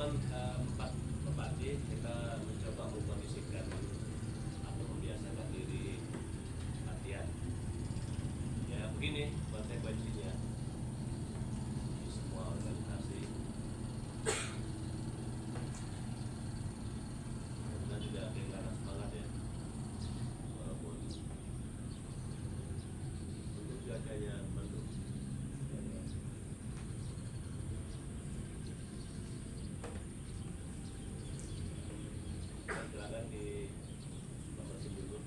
teman-teman empat pepati kita mencoba mengkondisikan atau membiasakan diri latihan. Ya begini konsekuensinya di semua organisasi. Dan tidak kehilangan semangat ya, walaupun untuk cuacanya mendung. Silakan di informasi dulu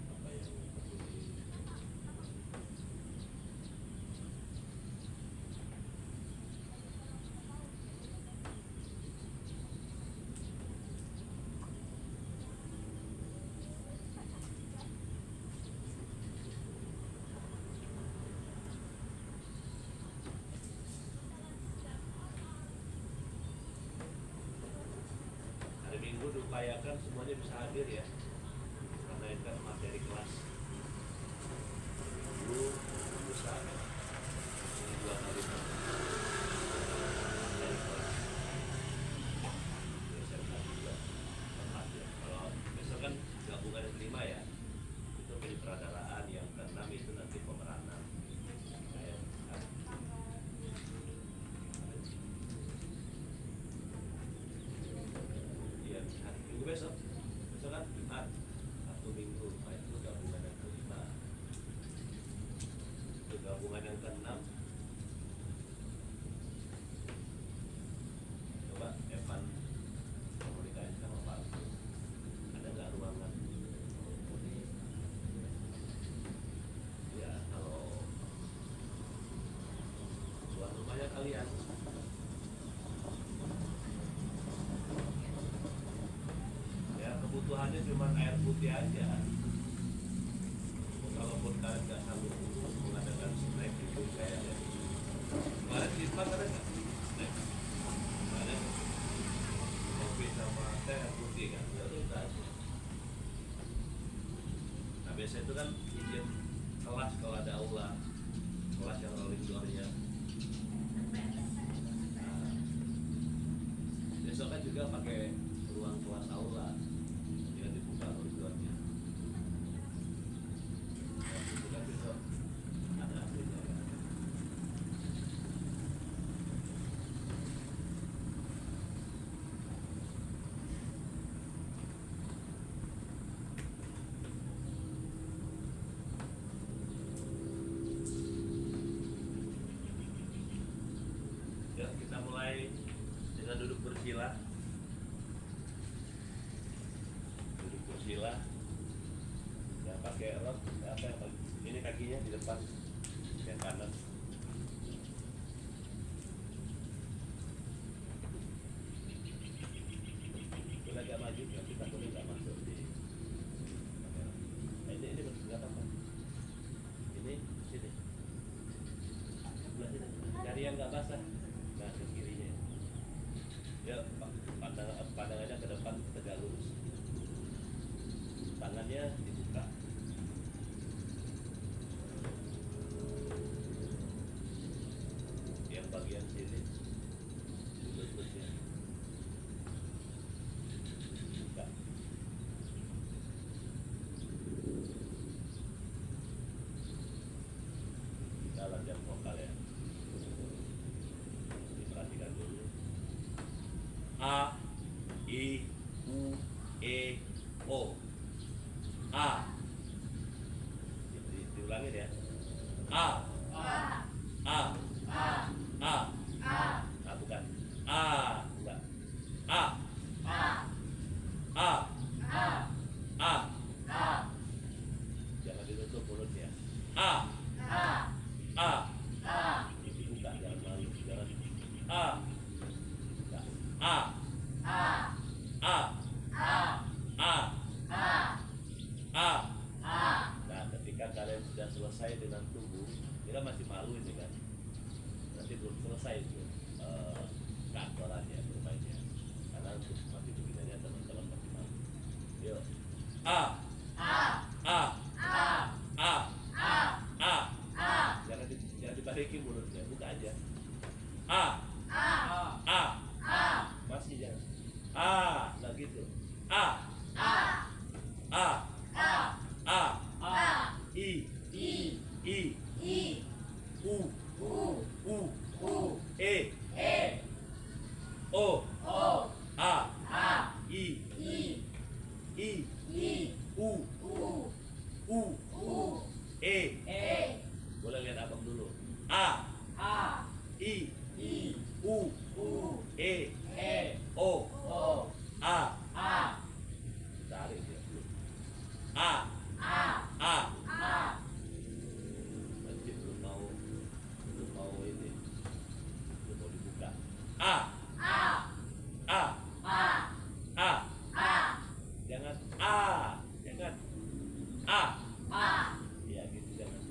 apa yang perlu di hari Minggu diupayakan semuanya bisa hadir ya, karena itu kan materi kelas dulu bisa ini 2 kali materi kelas SMK juga tempat ya. Kalau besok kan gabungan yang kelima ya, itu penyutradaraan, yang keenam itu nanti pemeranan kayak iya, hari Minggu besok kan Jumat, Sabtu Minggu, nah itu gabungan yang kelima. Itu gabungan yang keenam. Coba Evan komunikasi sama Pak Agus, ada nggak ruangan? Ya kalau tuan rumahnya kalian. Ya kebutuhannya cuma air putih aja. Kalaupun kalian nggak sanggup untuk mengadakan snack itu kayak ya. Kemarin di depan ada nggak snack? Ada kopi sama teh air putih kan? Ya udah aja. Nah biasa itu kan izin kelas kalau ada aula, kelas yang rolling door-nya. Nah, besok kan juga pakai ruang kelas aula. Dia dibuka koridornya. Itu kan besok ada hasilnya kan. Ya kita mulai dengan duduk bersila. Duduk bersila. Ya pakai rok, apa ini kakinya di depan, yang kanan. Kita agak maju, nanti takutnya nggak masuk di kamera. Nah, ini nggak apa-apa. Ini sini, sebelah sini. Cari yang nggak basah. Nah ke kirinya. Ya pandangannya ke depan tegak lurus. Tangannya dibuka. Yang bagian sini lututnya buka. Kita latihan vokal ya. Diperhatikan dulu. A, I, U, E, O. A. Diulangin ya. A. A. A. A. Nah, bukan. A. Enggak. A. A. A. Jangan ditutup mulutnya. A. A. Dibuka, jangan malu. Jangan. A. Enggak. A. A. A. Nah, ketika kalian sudah selesai dengan tubuh, kita masih malu ini kan. Nanti belum selesai itu keaktorannya, bermainnya. Karena untuk masih begininya teman-teman masih malu. Yuk. A. A. Jangan dibalikin mulutnya, buka aja. A. A, I, U, E, O, A. Tarik dia dulu. A. Nanti belum mau ini, belum mau dibuka. A. Jangan jangan ya gitu, jangan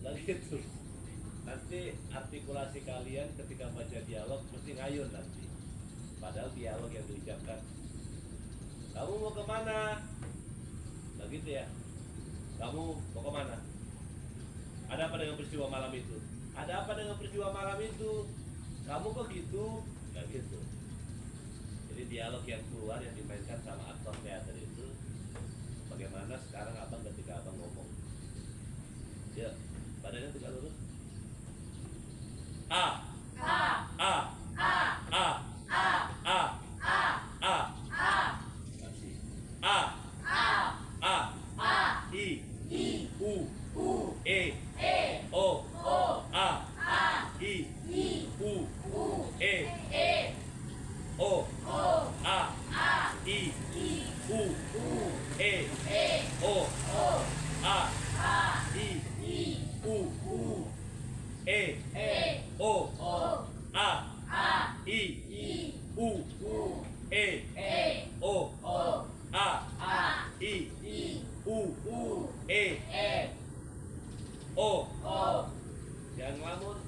lagi itu. Nanti artikulasi kalian ketika baca dialog mesti ngayun nanti, padahal dialog yang diucapkan, kamu mau kemana, begitu ya, kamu mau kemana, ada apa dengan peristiwa malam itu, kamu kok gitu, nggak gitu. Jadi dialog yang keluar yang dimainkan sama aktor teater itu, bagaimana sekarang abang ketika abang ngomong, ya badannya tegak lurus. Kasih. I, U, E, O, A, I, U, E, O, A, I, U, E, O, A, I, U, E, O, A, I, U, E, O, A, I, U, E, O. Jangan ngelamun.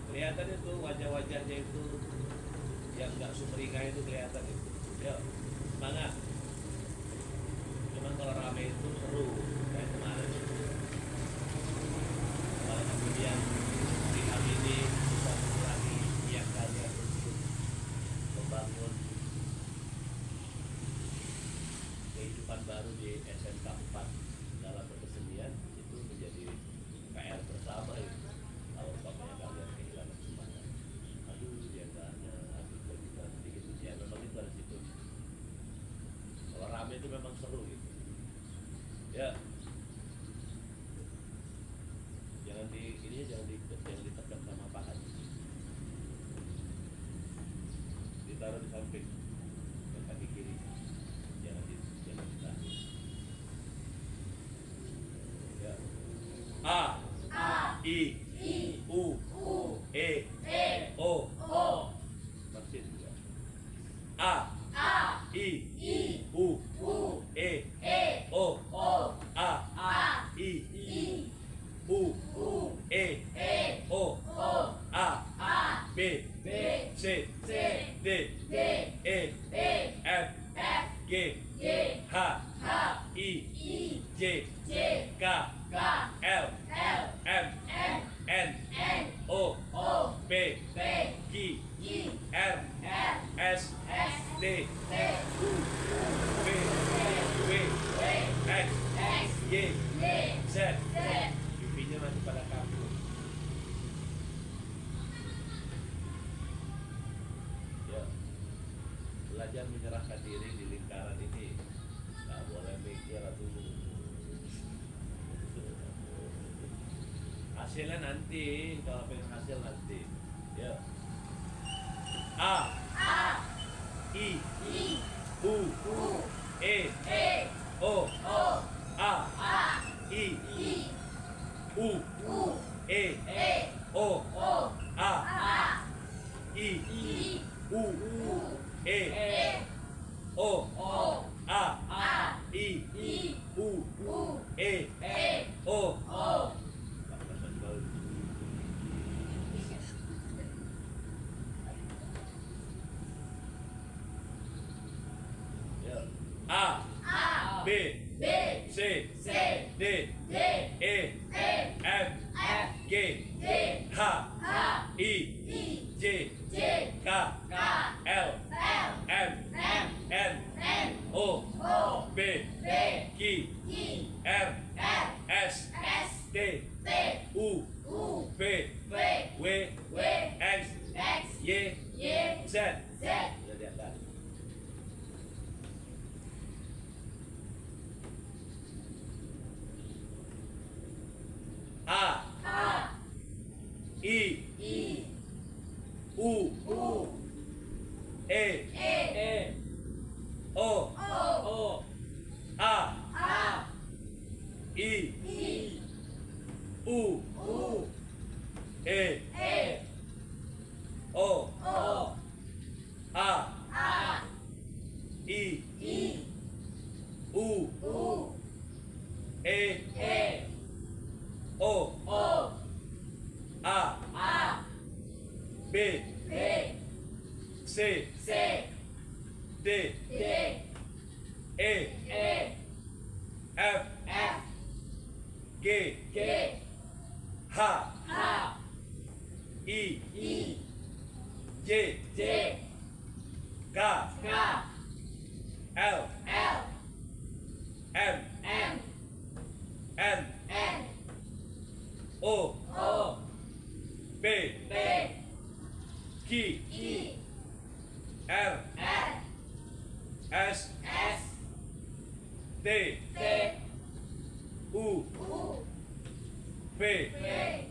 Kelihatan itu wajah-wajahnya itu yang nggak sumringah itu kelihatan itu. Yuk, semangat. Cuman kalau rame itu seru kayak kemarin. Kalau kemudian lihat ini bisa mengurangi niat kalian untuk membangun kehidupan baru di SMK 4 dalam berkesenian, itu menjadi PR bersama itu. Kalau umpamanya kalian kehilangan semangat, aduh dia nggak ada, aduh kita sedikit ujian, memang itu ada situ. Kalau rame itu memang seru gitu. Ya, jangan ditekan sama paha, ditaruh di samping ke kaki kiri, jangan ditahan. Ya. A, I, U, E, O. Masih juga. A, I, U, E, O, A, I, U, E, O, A, B, C, D, E, F, G, H, I, J, K, L, M, N, O, P, Q, R, S, T, U, V, X, Y, Z. Pipinya masih pada kaku. Ya, belajar menyerahkan diri di lingkaran ini. Nggak boleh mikir dulu. Hasilnya nanti, kalau pengen hasil nanti. Ya. A, I, U, E, O, A, I, U, E, O, A, I, U, E, O, A, I, U, E, O. A, B, C, D, E, F, G, H, I, J, K, L, M, N, O, P, Q, R, S, T, U, V, W, X, Y, Z. O. O. A. A. I. I. U. U. E. E. O. O. A. A. I. I. U. U. E. E. O. O. A. A. B. B. C. C. D. D. E. E. F. F. G. G. H. H. I. I. J. J. K. K. L. L. M. M. N. N. O. O. P. P. Q. Q. R. R. S. S. T. T. U. U. V. V.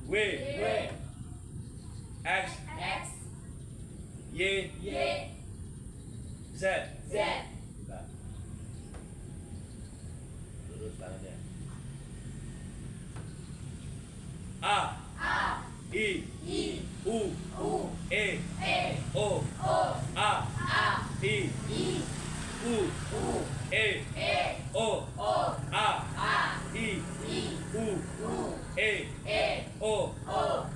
W. W. X. X. Y. Y. Z. Z. Buka. Lurus tangannya. A. A. I. I. U. U. E. E. O. O. A. A. I. I. U. U. E. E. O. O. A. A. I. I. U. U. E. E. O. O.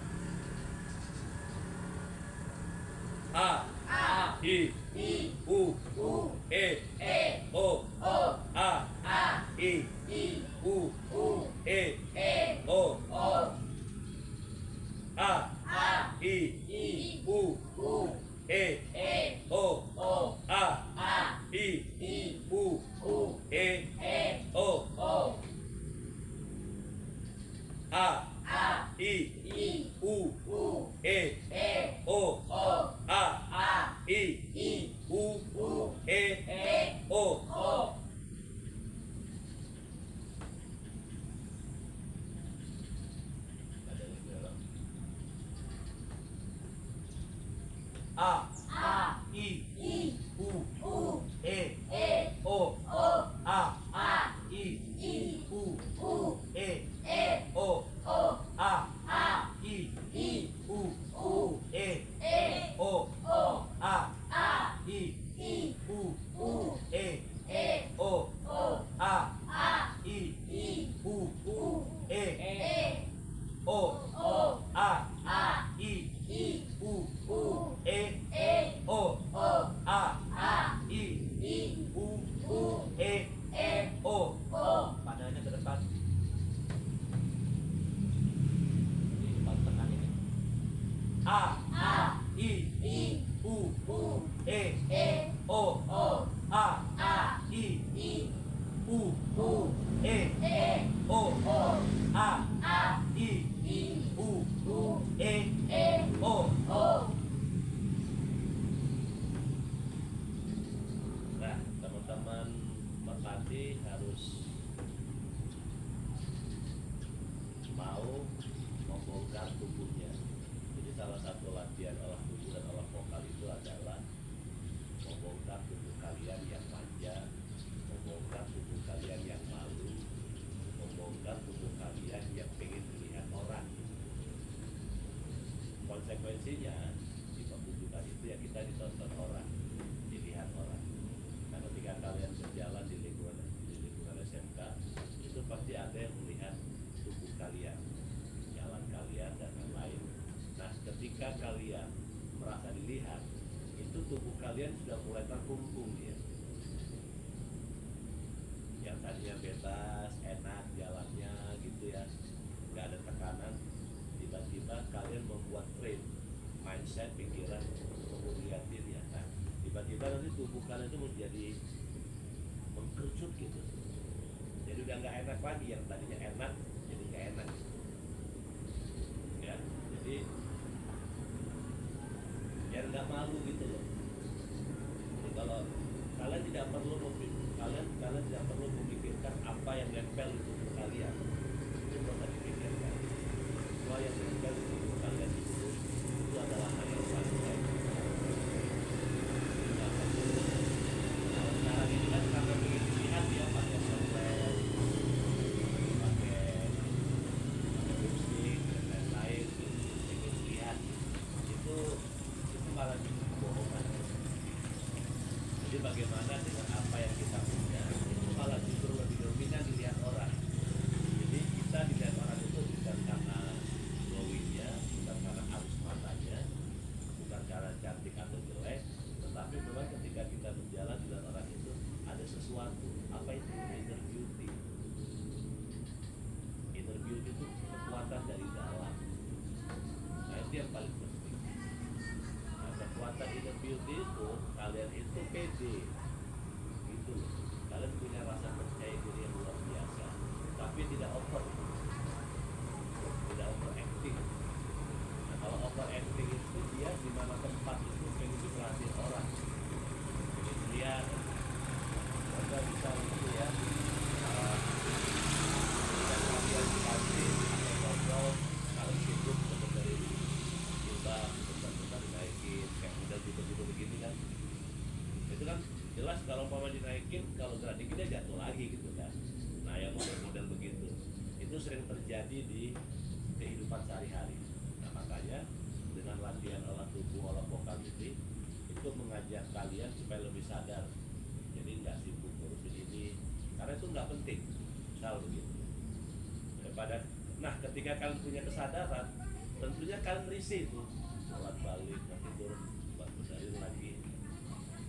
A. A. I. I. U. U. E. E. O. O. A. A. I. I. U. U. E. E. O. O. A. A. I. I. U. U. E. E. O. O. A. A. I. I. U. U. E. E. O. O. A. A. I. I. U. U. E. E. O. O. A. A. I. I. U. U. E. E. O. O. A. A. I. I. U. U. E. E. O. O. A. A. I. I. U. U. E. E. O. O. A. A. I. I. U. U. E. E. O. O. A. A. I. I. U. U. E. E. O. O. A. A. I. I. U. U. E. E. O. O. A. A. I. I. U. U. E. E. O. O. A. A. I. I. U. U. E. E. O. O. Padanya ke depan. Di depan tengah ini. A. A. I. I. U. U. E. E. O. O. A. A. I. I. U. U. E. E. O. O. A. A. I. I. U. U. E. E. O. O. Nah, teman-teman merpati harus mau membongkar tubuhnya. Jadi salah satu latihan olah tubuh dan olah vokal itu adalah membongkar tubuh kalian yang manja, membongkar tubuh kalian yang malu, membongkar tubuh kalian yang pengen dilihat orang. Konsekuensinya di pertunjukan itu ya kita ditonton orang, dilihat orang. Nah, ketika kalian berjalan di lingkungan SMK itu pasti ada yang melihat tubuh kalian, jalan kalian dan lain-lain. Nah, ketika kalian merasa dilihat, itu tubuh kalian sudah mulai terkungkung ya. Yang tadinya bebas, enak jalannya gitu ya, nggak ada tekanan. Tiba-tiba kalian membuat frame, mindset, pikiran, kemudian diri ya. Nah, tiba-tiba nanti tubuh kalian itu menjadi mengkerucut gitu. Jadi udah nggak enak lagi, yang tadinya enak jadi nggak enak. Ya, jadi biar nggak malu gitu loh. Jadi kalau kalian tidak perlu kalian tidak perlu memikirkan apa yang nempel di tubuh kalian, itu nggak usah dipikirkan. Semua yang nempel di tubuh kalian itu adalah hal yang santai. Nggak perlu Jadi bagaimana dengan apa yang kita punya itu malah justru lebih dominan dilihat orang. Jadi kita dilihat orang itu bukan karena glowingnya, bukan karena halus matanya, bukan karena cantik atau jelek, tetapi memang ketika kita berjalan di dalam orang itu ada sesuatu. Apa itu? Inner beauty. Inner beauty itu kekuatan dari dalam. Nah itu yang paling penting. Nah kekuatan inner beauty itu kalian itu pede, gitu loh. Kalian punya rasa percaya diri yang luar biasa, tapi tidak over, tidak overacting. Nah kalau overacting itu dia di mana tempat itu pengen diperhatiin orang, pengen lihat. Maka bisa itu ya, ketika kalian di kantin atau ngobrol, kalian sibuk untuk dari jilbab, bentar-bentar dinaikin, kayak model gitu-gitu begini kan. Itu kan jelas kalau mama dinaikin, kalau gerak dikit dia jatuh lagi gitu kan. Nah yang model-model begitu itu sering terjadi di kehidupan sehari-hari. Nah makanya dengan latihan olah tubuh, olah vokal itu mengajak kalian supaya lebih sadar. Jadi nggak sibuk ngurusin ini, karena itu nggak penting, misal begitu. Daripada, nah ketika kalian punya kesadaran, tentunya kalian risih tuh, sholat balik, nanti turun, buat berdarin lagi.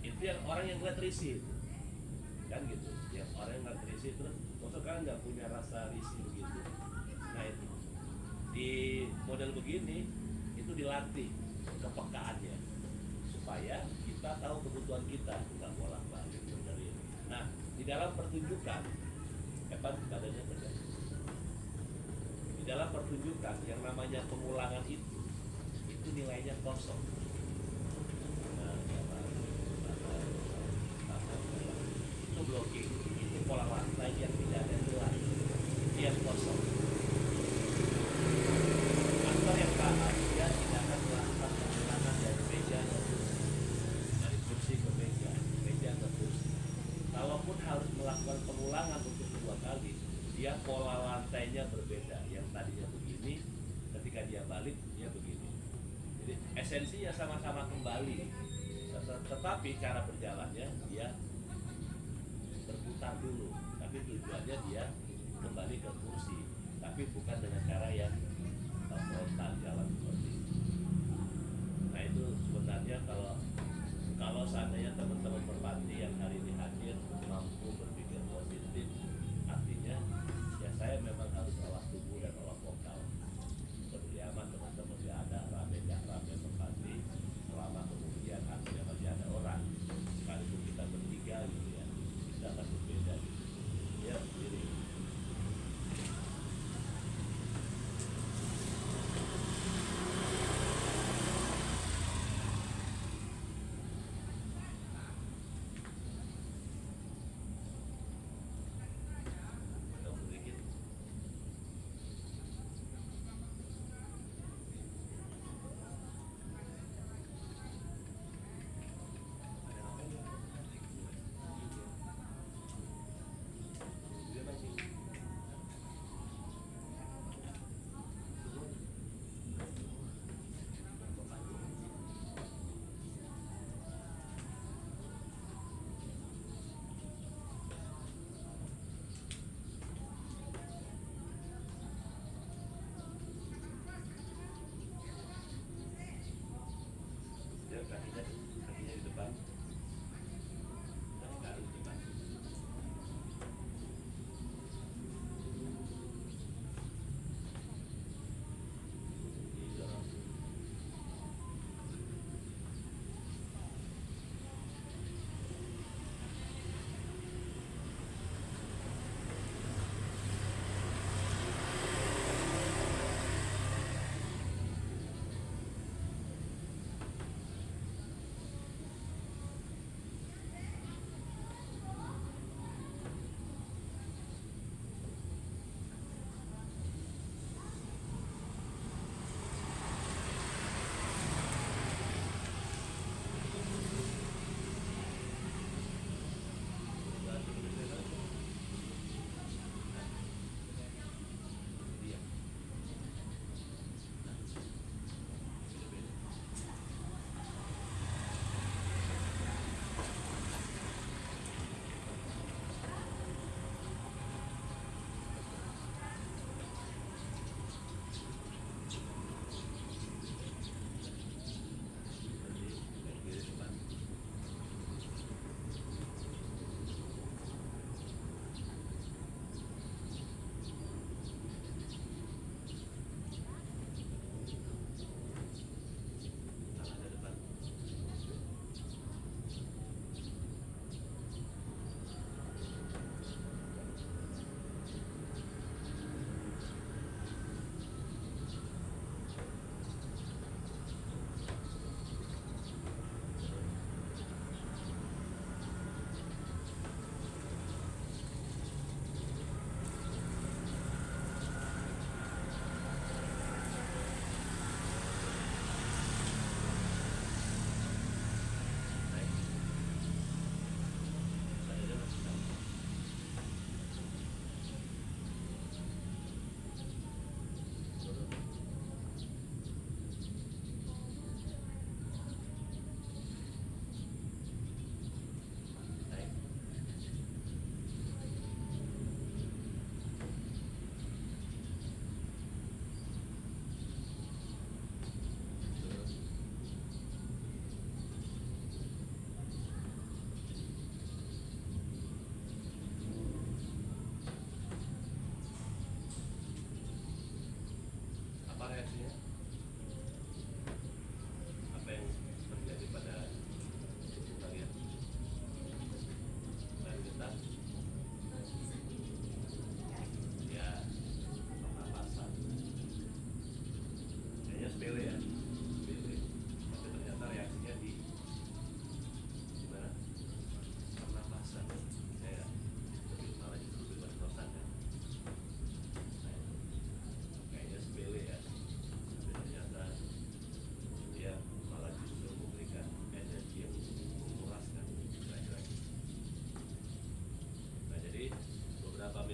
Itu yang orang yang ngeliat risih, kan gitu. Yang orang yang ngeliat risih terus, maksud kalian nggak punya rasa risih begitu. Nah itu di model begini itu dilatih kepekaannya supaya kita tahu kebutuhan kita, nggak bolak-balik benerin. Nah di dalam pertunjukan badannya tegak. Di dalam pertunjukan yang namanya pengulangan itu nilainya kosong. Nah, itu blocking, itu pola rantai yang tidak ada nilai, itu yang kosong. Aktor yang paham dia tidak akan melakukan pengulangan dari meja ke kursi, dari kursi ke meja, meja ke kursi. Kalaupun harus melakukan pengulangan untuk kedua kali, dia pola lantainya berbeda. Yang tadinya begini, ketika dia balik dia begini. Jadi esensinya sama-sama kembali, tetapi cara berjalannya dia berputar dulu. Tapi tujuannya dia kembali ke kursi, tapi bukan dengan cara yang frontal jalan seperti itu. Nah itu sebenarnya kalau seandainya teman-teman merpati yang hari ini hadir mampu berpikir positif, artinya ya saya memang harus olah tubuh dan olah vokal. Peduli amat teman-teman ya ada rame gak rame merpati, selama kemudian hasilnya masih ada orang, sekalipun kita bertiga gitu ya, kita akan berbeda gitu. Ya sendiri.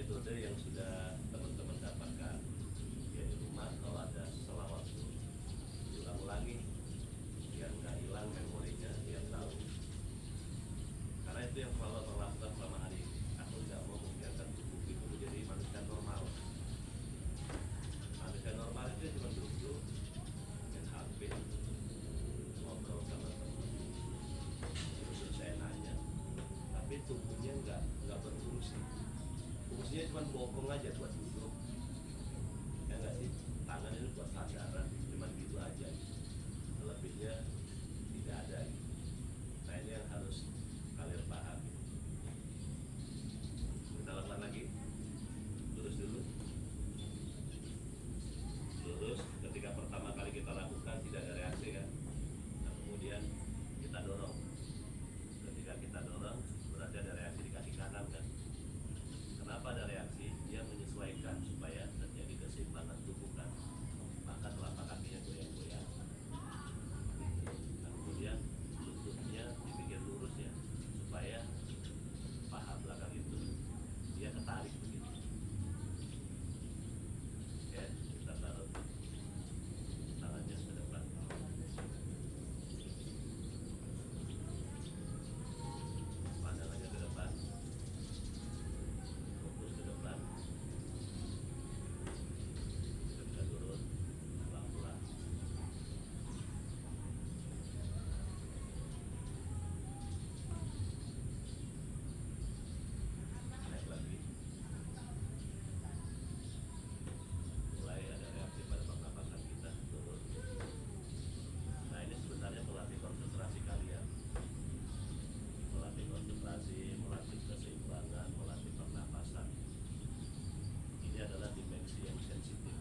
metode yang sudah teman-teman dapatkan ya di rumah. Kalau ada salah waktu ulang-ulangi biar nggak hilang memorinya, biar tahu. Karena itu yang selalu aku lakukan selama hari ini. Aku tidak mau membiarkan tubuh itu menjadi manusia normal. Manusia normal itu cuma duduk main HP, ngobrol sama teman, terus saya nanya, tapi tubuhnya nggak berfungsi. Fungsinya cuma bokong aja buat duduk, ya nggak sih? Tangan itu buat sandaran, cuma gitu aja. Lebihnya tidak ada. Nah ini yang harus kalian pahami. Kita lakukan lagi. Lurus dulu. Lurus. Ketika pertama kali kita lakukan tidak ada reaksi kan. Nah kemudian kita dorong. Ketika kita dorong berarti ada reaksi di kaki kanan kan. Kenapa ada reaksi? Dia menyesuaikan supaya terjadi keseimbangan tubuh kan. Maka telapak kakinya goyang-goyang. Nah kemudian lututnya dibikin lurus ya, supaya paha belakang itu dia ketarik begitu. Oke, kita taruh tangannya ke depan. Pandangannya ke depan. Fokus ke depan. Kita bisa turun pelan-pelan. Naik lagi. Mulai ada reaksi pada pernapasan kita, turun. Nah ini sebenarnya melatih konsentrasi kalian, melatih konsentrasi, melatih keseimbangan, melatih pernapasan. Ini adalah dimensi yang sensitif.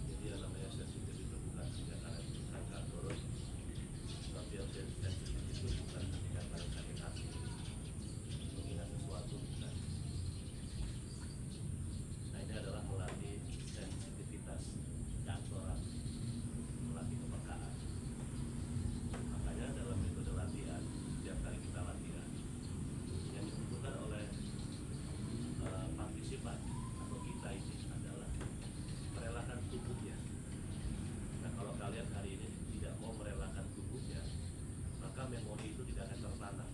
Jadi yang namanya sensitif itu bukan ketika kalian angkat turun, tapi yang sensitif itu bukan ketika kalian sakit hati, mengingat sesuatu, bukan. Nah ini adalah melatih sensitivitas kantoran, melatih kepekaan. Makanya dalam metode latihan, setiap kali kita latihan, yang dibutuhkan oleh partisipan atau kita ini adalah merelakan tubuhnya. Nah kalau kalian hari ini tidak mau merelakan tubuhnya, maka memori itu tidak akan tertanam.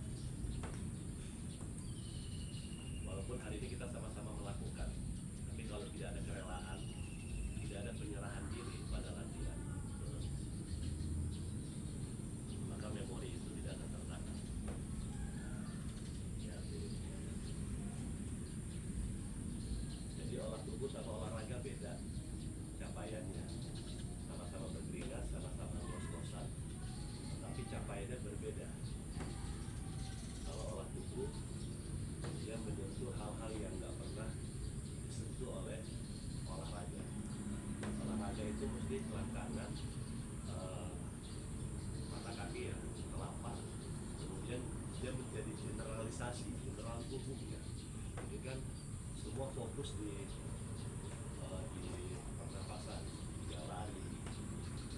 Walaupun hari ini kita sama-sama melakukan, tapi kalau tidak ada kerelaan, tidak ada penyerahan diri pada latihan, maka memori itu tidak akan tertanam. Ya, jadi olah tubuh sama olahraga beda capaiannya. Sama-sama berkeringat, sama-sama ngos-ngosan, tapi capaiannya berbeda. Kalau olah tubuh, dia menyentuh hal-hal yang nggak pernah disentuh oleh olahraga. Olahraga itu mesti selangkangan mata kaki ya, telapak. Kemudian dia menjadi generalisasi, general tubuhnya. Jadi kan semua fokus di pernapasan, dia lari,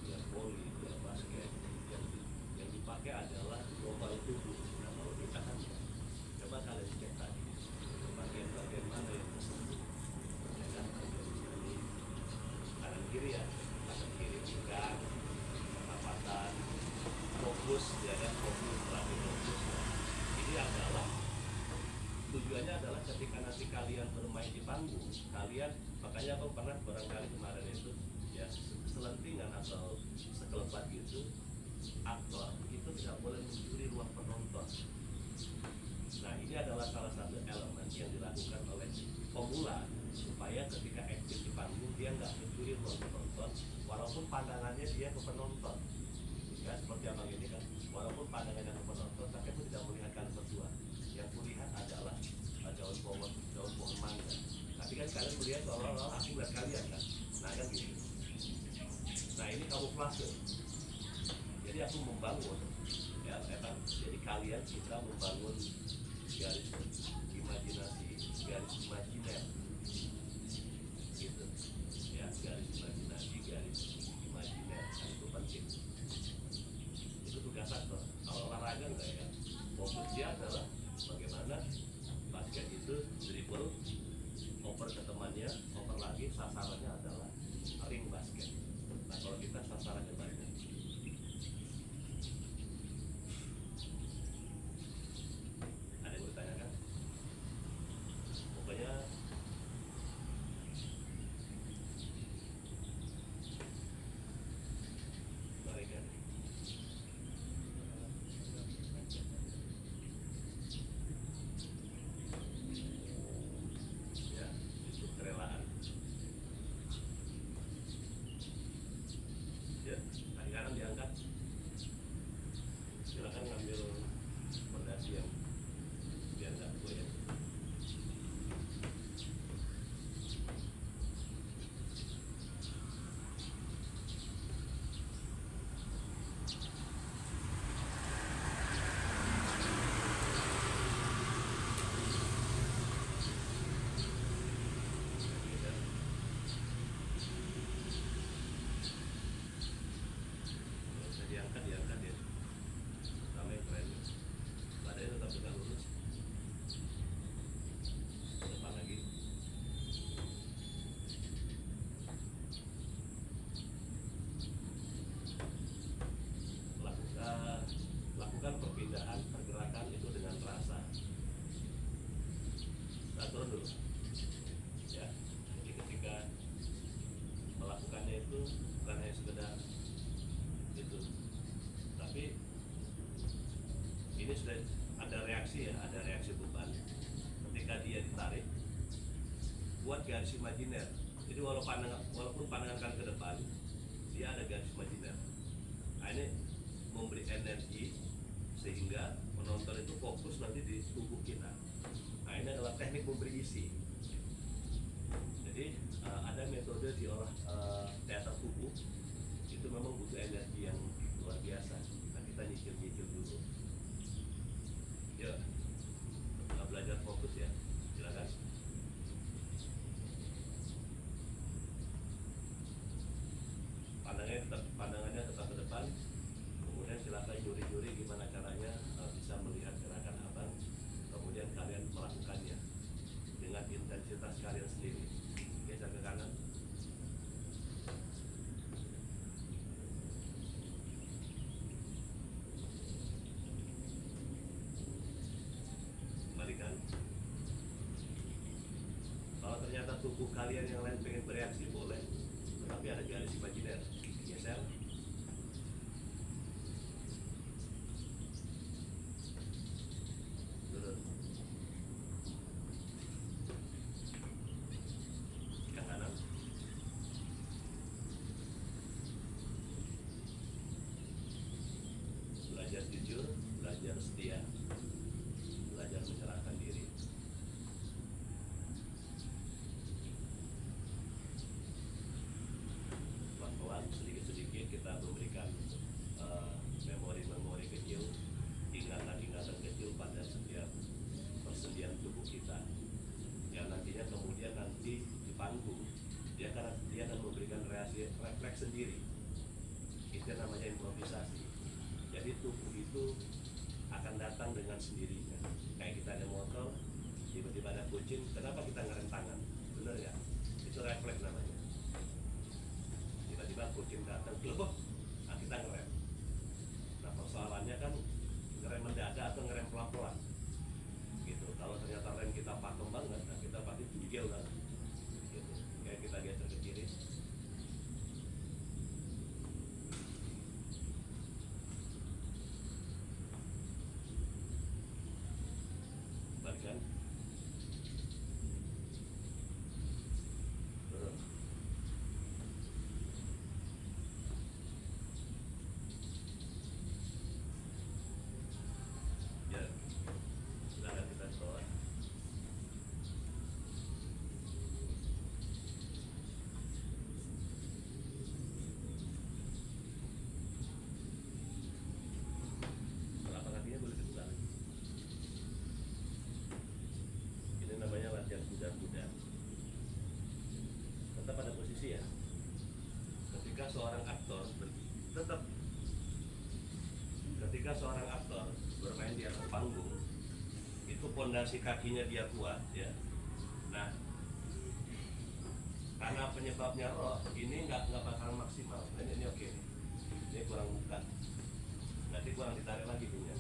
dia volley, dia basket. Yang dipakai adalah global tubuh. Nah kalau kita kan coba kalian cek tadi bagian-bagian mana yang tersentuh, ya kan? Bagian sini, kanan kiri ya, kanan kiri pinggang, pernapasan, fokus, ya kan? Fokus, melatih fokus. Ini adalah tujuannya adalah ketika nanti kalian bermain di panggung, kalian, makanya aku pernah barangkali kemarin itu ya selentingan atau sekelebat gitu, aktor itu tidak boleh mencuri ruang penonton. Nah ini adalah salah satu elemen yang dilakukan oleh pemula supaya ketika aktif di panggung dia nggak mencuri ruang penonton, walaupun pandangannya dia ke penonton. Ya seperti abang ini kan, walaupun pandangannya ke penonton, tapi aku tidak melihat kalian berdua. Yang kulihat adalah daun pohon mangga. Tapi kan kalian melihat seolah-olah aku melihat kalian kan. Nah kan gini. Nah ini kamuflase. Jadi aku membangun ya, jadi kalian kita membangun garis imajinasi, garis imajiner gitu ya, garis imajinasi, garis imajiner kan itu penting. Itu tugas aktor. Kalau olahraga enggak ya, fokusnya adalah bagaimana basket itu dribble, oper ke temannya, oper lagi, sasarannya adalah ring basket. Nah kalau kita sasarannya banyak. Ada yang bertanyakan? Pokoknya mereka ya itu kerelaan. Ya, kaki kanan diangkat. Silakan ngambil fondasi yang biar nggak goyang. Ya. Kalau bisa diangkat ya. Sama yang keren. Badannya tetap tegak lurus. Depan lagi. Lakukan perpindahan pergerakan itu dengan rasa. Nah, turun dulu. Ya. Jadi ketika melakukannya itu bukan hanya sekedar itu, tapi ini sudah ada reaksi ya, ada reaksi beban. Ketika dia ditarik, buat garis imajiner. Jadi walaupun pandangan kan ke depan, dia ada garis imajiner. Nah, ini memberi energi sehingga penonton itu fokus nanti di tubuh kita. Nah ini adalah teknik memberi isi. Jadi ada metode di olah teater tubuh itu memang butuh energi yang luar biasa. Nah kita nyicil dulu. Ya, kita belajar fokus ya. Silakan. Pandangannya tetap ke depan. Kemudian silakan juri-juri gimana caranya bisa melihat gerakan abang. Kemudian kalian melakukannya dengan intensitas kalian sendiri. Geser ke kanan. Kembalikan. Kalau ternyata tubuh kalian yang lain pengen bereaksi boleh, tetapi ada garis imajiner. Geser. Turun. Ke kanan. Belajar jujur, belajar setia, belajar menyerahkan diri. Pelan-pelan, sedikit-sedikit kita memberikan memori-memori kecil, ingatan-ingatan kecil pada setiap persendian tubuh kita. Yang nantinya kemudian nanti di panggung dia akan memberikan reaksi refleks sendiri. Itu namanya improvisasi. Jadi tubuh itu akan datang dengan sendirinya. Kayak kita ada motor, tiba-tiba ada kucing, kenapa kita ngerem tangan? Bener ya? Itu refleks namanya. Tiba-tiba kucing datang, gelebek, nah kita ngerem. Nah persoalannya kan ngerem mendadak atau ngerem pelan-pelan. Gitu. Kalau ternyata rem kita pakem banget, nah kita pasti gigil kan. Gitu. Kayak kita geser ke kiri. Balikan. Turun. Ya, silakan kita sekolah. Telapak kakinya boleh dibuka. Ini namanya latihan kuda-kuda. Tetap pada posisi ya. Ketika seorang aktor bermain di atas panggung itu pondasi kakinya dia kuat ya. Nah, karena penyebabnya roh ini nggak bakal maksimal. Nah, ini oke nih, ini kurang buka, nanti kurang ditarik lagi punya.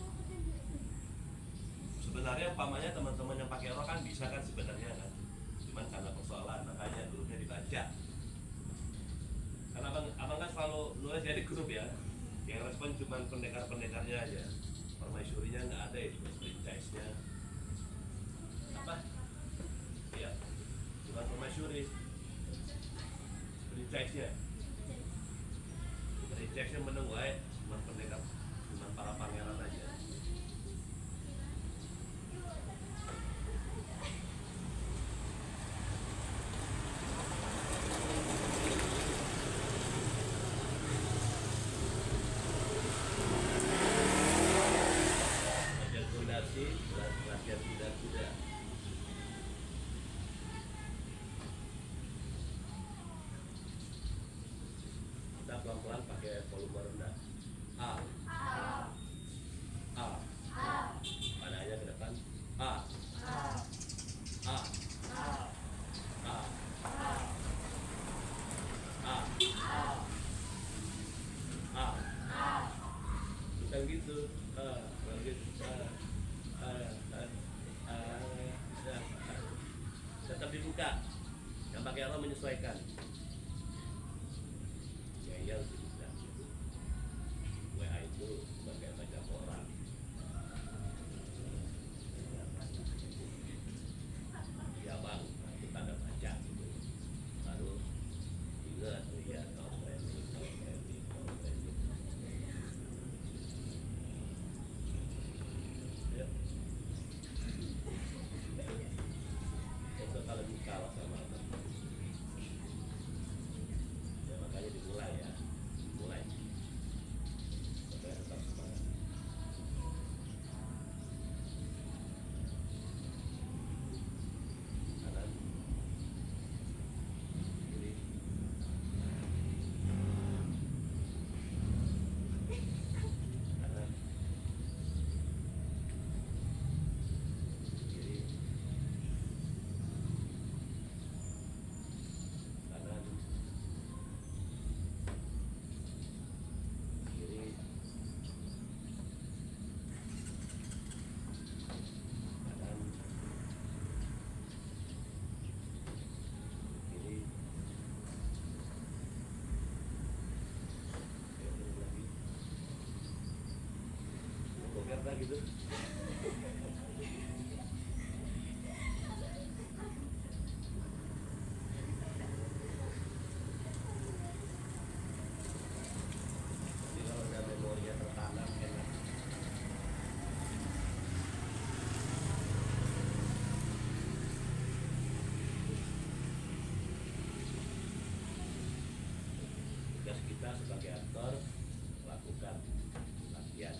Sebenarnya umpamanya teman-teman yang pakai roh kan bisa kan sebenarnya kan, cuman karena persoalan makanya grupnya dibaca. Karena abang kan selalu nulis jadi grup ya, yang respon cuma pendekar-pendekarnya aja, permaisurinya nggak ada, itu franchise-nya apa ya, cuma permaisuri franchise-nya meneng wae, cuma pendekar, cuma para pangeran aja. Latihan kuda-kuda. Kita pelan-pelan pakai volume rendah. A. A. Padanya ke depan. A. A. A. A. A. Bukan gitu. Tetap dibuka. Yang pakai Allah menyesuaikan. Ngeyel sih tidak. WA itu sebagai macam orang. Ya bang, kita ada baca gitu. Baru ingat, iya kalau training. Ya. Itu kalau dikalah sama Allah. Ya makanya dimulai ya, mulai supaya tetap semangat. Kanan, kiri, kanan, kiri, kanan, kiri, kanan, kiri, lagi, bongkar dah gitu. Jadi kalau ada memorinya tertanam enak. Tugas kita sebagai aktor lakukan latihan.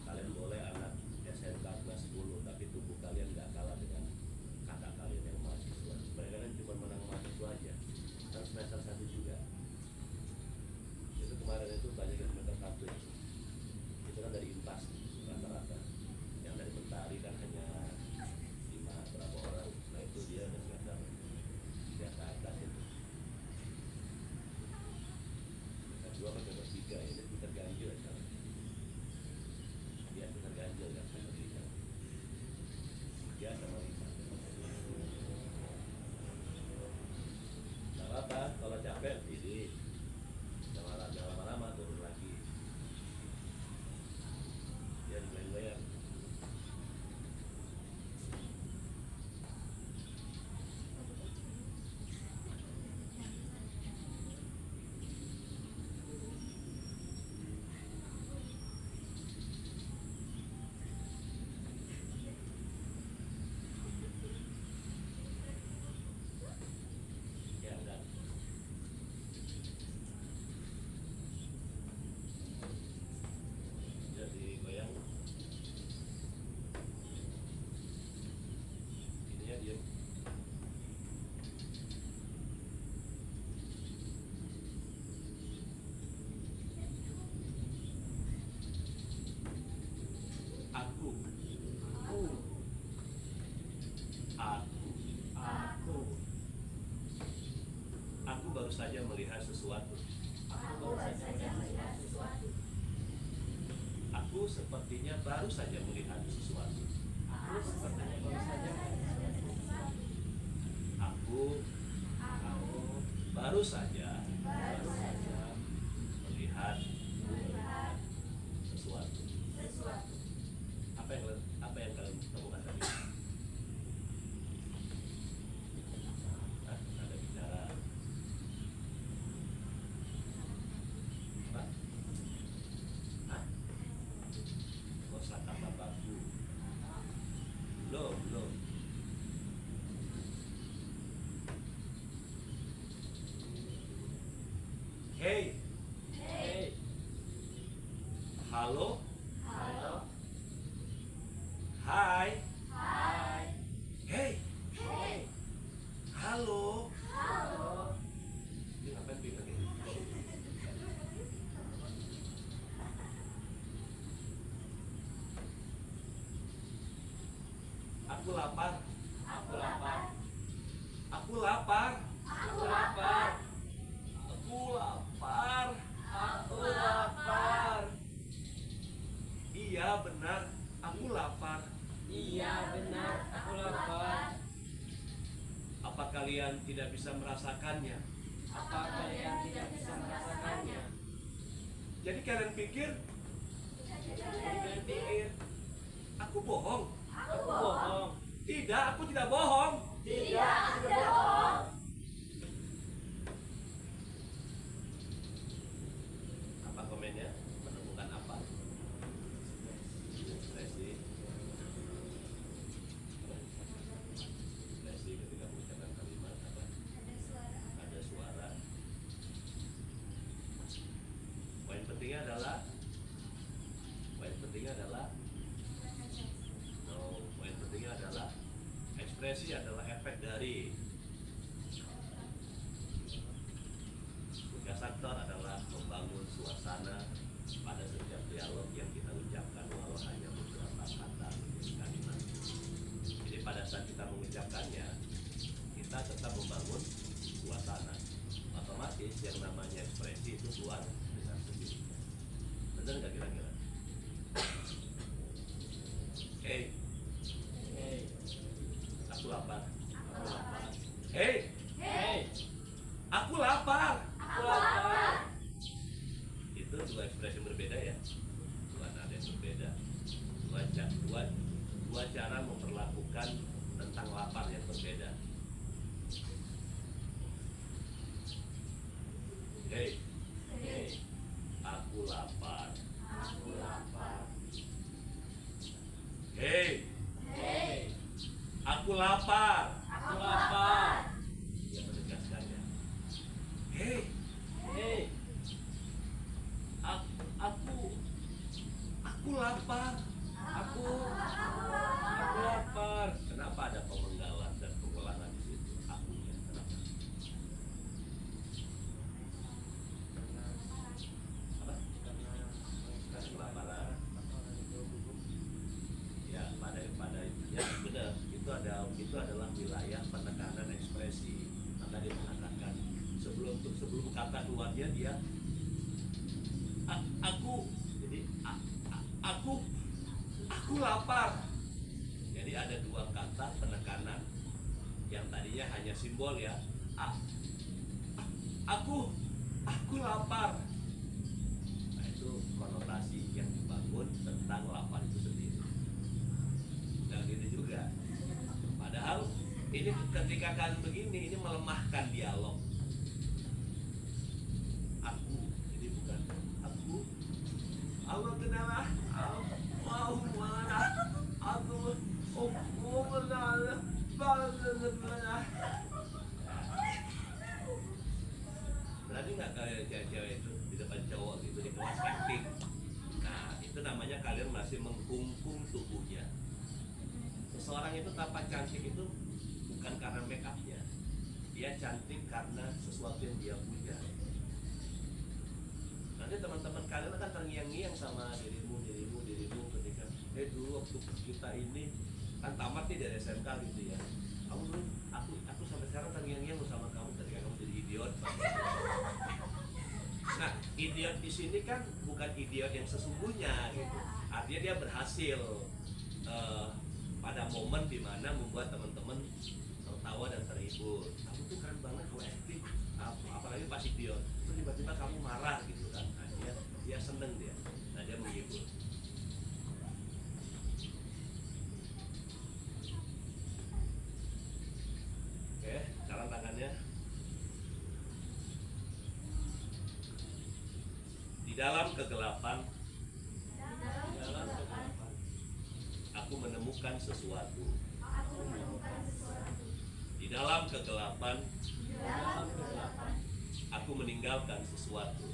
Kalian boleh anak SMK kelas 10, tapi tubuh kalian nggak kalah dengan kakak kalian yang mahasiswa. Mereka kan cuma menang mahasiswa aja, dan semester 1 juga. Itu kemarin itu banyak yang semester 1 itu kan dari impas rata-rata. Yang dari mentari kan hanya 5 berapa orang. Nah itu dia udah semester 3 ke atas itu. Aku sepertinya baru saja melihat sesuatu. Aku sepertinya baru saja Aku baru saja melihat sesuatu. Apa yang kalian temukan tadi? Hah? Ada bicara. Apa? Hah? Kosakata baku. Belum. Hey, halo, hai, hey, halo. Ini ngapain bilang ini? Aku lapar. Aku lapar. Aku lapar. Aku lapar. Aku lapar. Aku lapar. Iya benar, aku lapar. Iya benar, aku lapar. Apa kalian tidak bisa merasakannya? Apa kalian tidak bisa merasakannya? Jadi kalian pikir Kalian pikir aku bohong? aku bohong? Tidak, aku tidak bohong. Tidak, aku tidak bohong. Apa komennya? Menemukan apa? Ekspresi. Ekspresi ketika mengucapkan kalimat apa? Ada suara. Poin pentingnya adalah poin pentingnya adalah ekspresi adalah efek dari tugas aktor adalah membangun suasana pada setiap dialog yang kita ucapkan walau hanya beberapa kata kalimat. Jadi pada saat kita mengucapkannya kita tetap membangun suasana. Otomatis yang namanya ekspresi itu keluar dengan sendirinya. Benar nggak kira-kira? Hey, aku lapar. Aku lapar. Hey, aku lapar. Aku lapar. Itu dua ekspresi yang berbeda ya, dua nada yang berbeda, dua cara memperlakukan tentang lapar yang berbeda. Hey, aku lapar. Aku lapar. Hey, aku lapar. Aku lapar. Dia menegaskannya. Hey, aku lapar. Aku lapar. Kenapa ada pemenggalan dan pengulangan di situ? Akunya, kenapa? Apa? Karena kelaparan. Ya, pada intinya benar. Itu adalah wilayah penekanan ekspresi. Maka dia mengatakan sebelum kata keluarnya dia aku. Jadi aku lapar. Jadi ada dua kata penekanan yang tadinya hanya simbol ya. Aku lapar. Nah itu konotasi yang dibangun tentang lapar itu sendiri. Dan gitu juga. Padahal ini ketika kalian begini ini melemahkan dialog. Aku, jadi bukan aku. Allah kenapa? Mau mana? Aku benar. Berani nggak kalian cewek-cewek itu di depan cowok gitu di kelas acting? Nah itu namanya kalian masih mengkungkung tubuhnya. Seseorang itu tampak cantik itu bukan karena make upnya, dia cantik karena sesuatu yang dia punya. Nanti teman-teman kalian akan terngiang-ngiang sama dirimu ketika dulu waktu kita ini kan tamat nih dari SMK gitu ya. Kamu dulu, aku sampai sekarang terngiang-ngiang sama kamu ketika kamu jadi idiot. Nah, idiot di sini kan bukan idiot yang sesungguhnya gitu. dia berhasil pada momen dimana membuat teman-teman tertawa dan terhibur. Kamu tuh keren banget kalau acting, apalagi pas idiot. Terus tiba-tiba kamu marah gitu kan. Nah, dia seneng dia. Nah, dia menghibur. Oke, sekarang tangannya. Di dalam kegelapan aku menemukan sesuatu. Di dalam kegelapan aku meninggalkan sesuatu.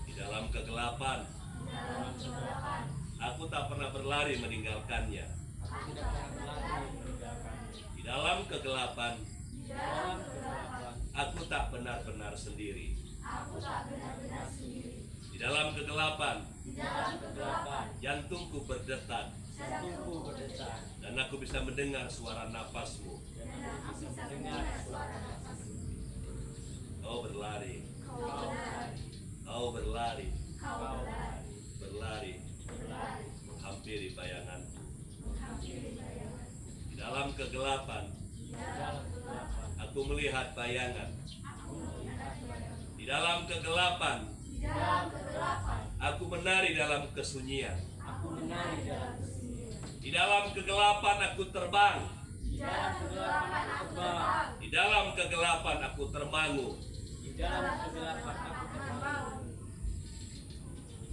Di dalam kegelapan aku tak pernah berlari meninggalkannya. Di dalam kegelapan aku tak benar-benar sendiri. Di dalam kegelapan jantungku berdetak dan aku bisa mendengar suara napasmu. Kau berlari, kau berlari, berlari menghampiri bayanganku. Di dalam kegelapan aku melihat bayangan. Di dalam kegelapan aku menari dalam kesunyian. Di dalam kegelapan aku terbang. Di dalam kegelapan aku termangu.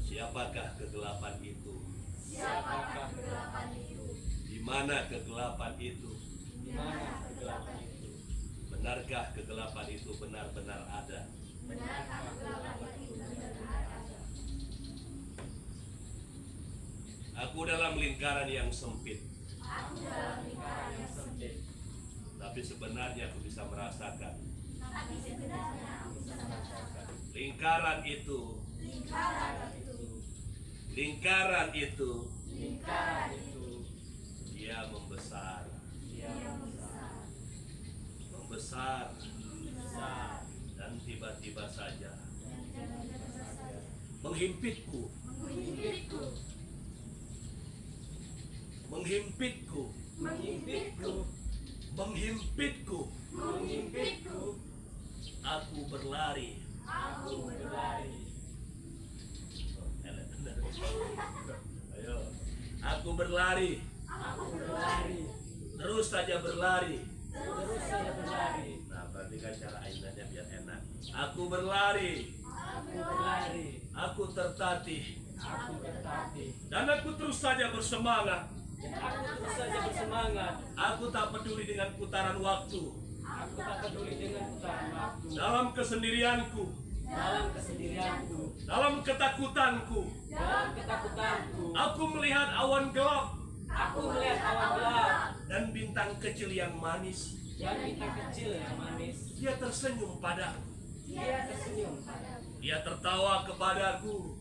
Siapakah kegelapan itu? Di mana kegelapan itu? Benarkah kegelapan itu benar-benar ada? Aku dalam lingkaran yang sempit. Tapi sebenarnya aku bisa merasakan. Lingkaran itu. Dia membesar. Dan tiba-tiba saja menghimpitku. Aku berlari. Ayo. Aku berlari. Terus saja berlari. Nah, perhatikan cara ainannya biar enak. Aku berlari. Aku tertatih. Dan aku terus saja bersemangat. Aku tak peduli dengan putaran waktu. Dalam kesendirianku. Dalam ketakutanku. Aku melihat awan gelap. Dan bintang kecil yang manis. Dia tersenyum padaku. Dia tertawa kepadaku.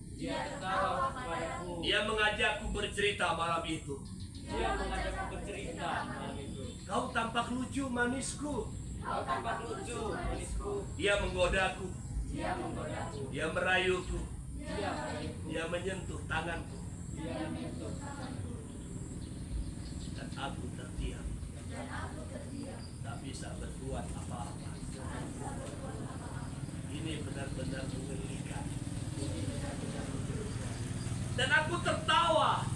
Dia mengajakku bercerita malam itu. Kau tampak lucu manisku. Dia menggodaku. Dia merayuku. Dia menyentuh tanganku. Dan aku terdiam. Tak bisa berbuat apa-apa. Ini benar-benar mengerikan. Dan aku tertawa.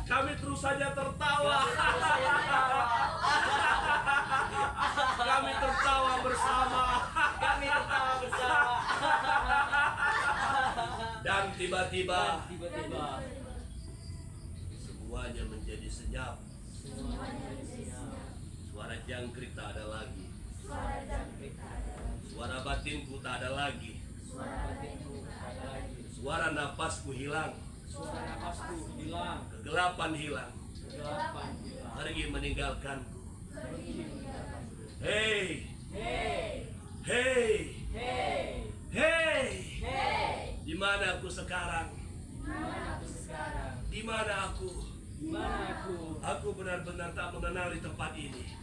Kami terus saja tertawa. Kami tertawa bersama. Dan tiba-tiba semuanya menjadi senyap. Suara jangkrik tak ada lagi. Suara batinku tak ada lagi. Suara napasku hilang. Kegelapan hilang. Pergi meninggalkanku. Hei. Di mana aku sekarang? Di mana aku? Aku benar-benar tak mengenali tempat ini.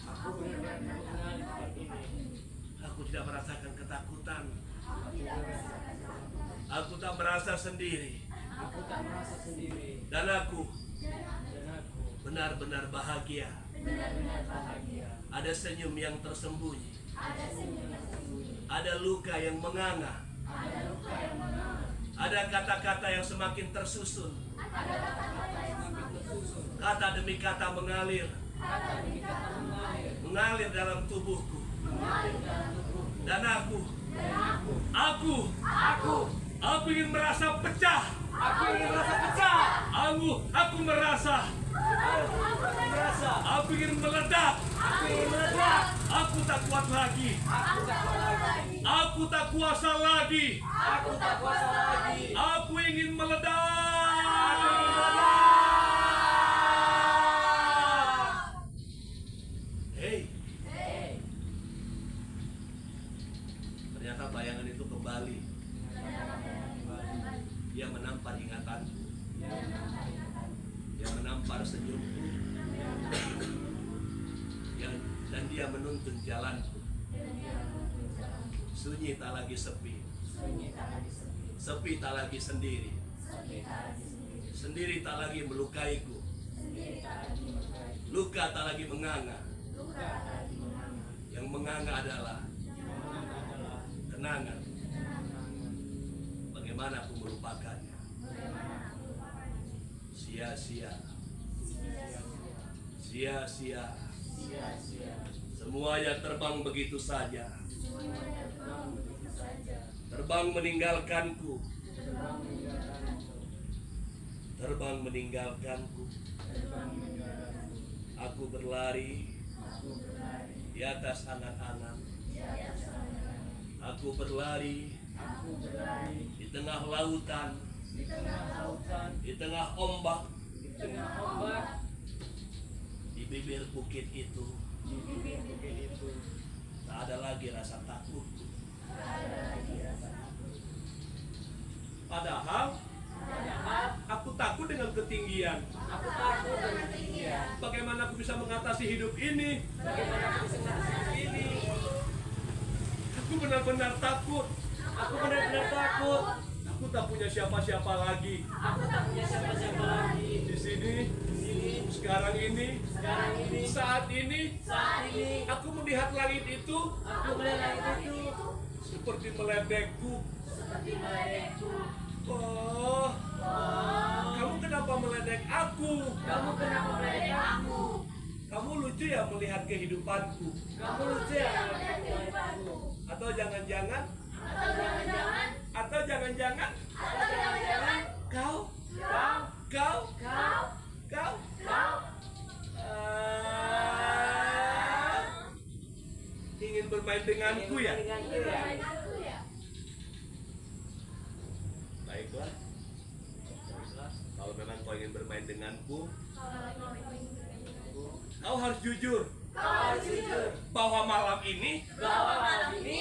Aku tak merasa sendiri. Aku tak merasa sendiri. Dan aku Dan aku benar-benar bahagia. benar-benar bahagia. Ada senyum yang tersembunyi. Ada senyum yang sembunyi. Ada luka yang menganga. Ada luka yang menganga. Ada kata-kata yang semakin tersusun. Ada kata-kata yang semakin tersusun. Kata demi kata mengalir. kata demi kata mengalir. Mengalir dalam tubuhku. Mengalir dalam tubuh. Dan aku Aku ingin merasa pecah. Aku ingin merasa pecah. Aku merasa. Aku ingin meledak. Aku ingin meledak. Aku tak kuat lagi. Aku tak kuat lagi. Aku tak kuasa lagi. Aku tak kuasa lagi. Aku ingin meledak. Aku ingin meledak. Hei, Hei, ternyata bayangan itu kembali. Dia menampar ingatanku. Dia menampar senyumku. Dan dia menuntun jalanku. Sunyi tak lagi sepi. sunyi tak lagi sepi. Sepi tak lagi sendiri. Sepi tak lagi sendiri. Sendiri tak lagi melukaiku. Sendiri tak lagi melukai. Luka tak lagi menganga. Luka tak lagi menganga. Yang menganga adalah kenangan. Bagaimana aku melupakannya? Bagaimana aku melupakannya? Sia-sia. Sia-sia. Sia-sia. Sia-sia. Semuanya terbang begitu saja. Semuanya terbang begitu saja. Terbang meninggalkanku. Terbang meninggalkanku. Terbang meninggalkanku. Terbang meninggalkanku. Aku berlari Aku berlari di atas angan-angan. di atas angan. Aku berlari Aku berlari di tengah lautan, Di tengah lautan, di tengah ombak, di tengah ombak, di bibir bukit itu. di bibir bukit itu. Tak ada lagi rasa takutku. tak ada lagi rasa takut. Padahal Padahal aku takut dengan ketinggian. aku takut dengan ketinggian. Bagaimana aku bisa mengatasi hidup ini? Bagaimana aku bisa mengatasi ini? Aku benar-benar takut. Aku benar-benar takut. Aku tak punya siapa-siapa lagi. Aku tak punya siapa-siapa lagi. Di sini, Di sini, sekarang ini, sekarang ini, saat ini, saat ini, aku melihat langit itu aku melihat itu seperti meledekku. Seperti meledekku. Oh, kamu kenapa meledek aku? kamu kenapa meledek aku? Kamu lucu ya melihat kehidupanku. Kamu lucu ya Melihat melihat kehidupanku. Atau jangan-jangan, Atau jangan-jangan. atau jangan-jangan, Atau jangan-jangan. kau, kau, kau, Kau. kau. Kau. Ingin bermain denganku ya? denganku ya. Denganku ya. Baiklah. Kalau memang kau ingin bermain denganku, Kalau kau ingin bermain denganku. kau harus jujur Kau harus jujur. bahwa malam ini Bahwa malam ini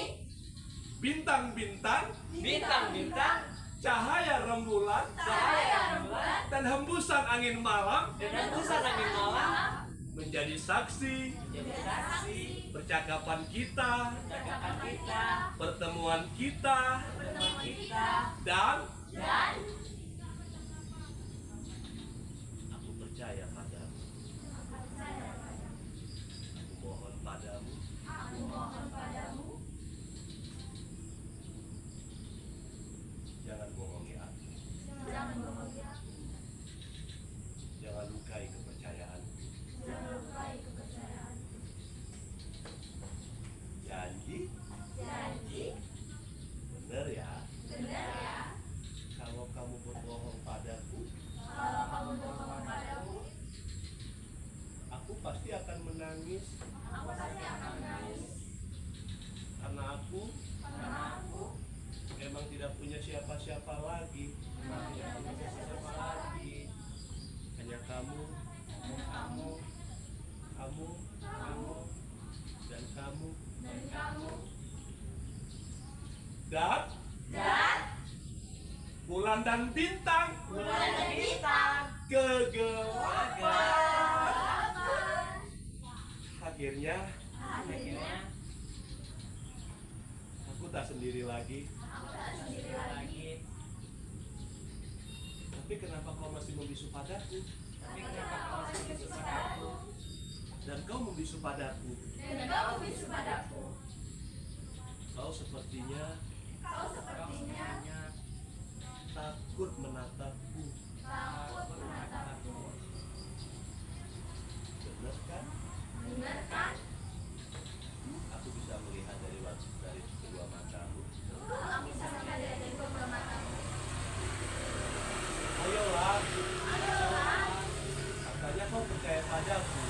bintang-bintang, bintang-bintang, cahaya rembulan, Cahaya rembulan. dan hembusan angin malam dan hembusan angin malam menjadi saksi jadi saksi percakapan kita, percakapan kita, pertemuan kita, Pertemuan kita. dan Dan aku percaya padamu. Aku mohon padamu, aku mohon padamu. jangan bohongi aku, Jangan bohongi aku. jangan lukai kepercayaanku. Jangan lukai kepercayaan. Janji, Janji. benar ya? Benar ya. Kalau kamu berbohong padaku, Kalau kamu bohong padamu. aku pasti akan menangis Aku pasti akan menangis. karena aku Karena aku memang tidak punya siapa-siapa lagi. memang tidak punya siapa lagi. Hanya kamu, Kamu. kamu, Kamu. dan kamu. Dan kamu. Dan Dan bulan dan bintang bulan dan bintang. kegelapan. Akhirnya Akhirnya aku tak sendiri lagi. aku tak sendiri lagi. Tapi kenapa kau masih membisu padaku? Tapi kenapa kau masih membisu padaku? Dan kau membisu padaku. Dan kau membisu padaku. Kau sepertinya Kau sepertinya takut menatapku. takut menatapku. Benar kan? Benar kan? Aku bisa melihat dari kedua matamu. Aku bisa melihat dari kedua matamu. Ayolah, Ayolah, katanya kau percaya padaku.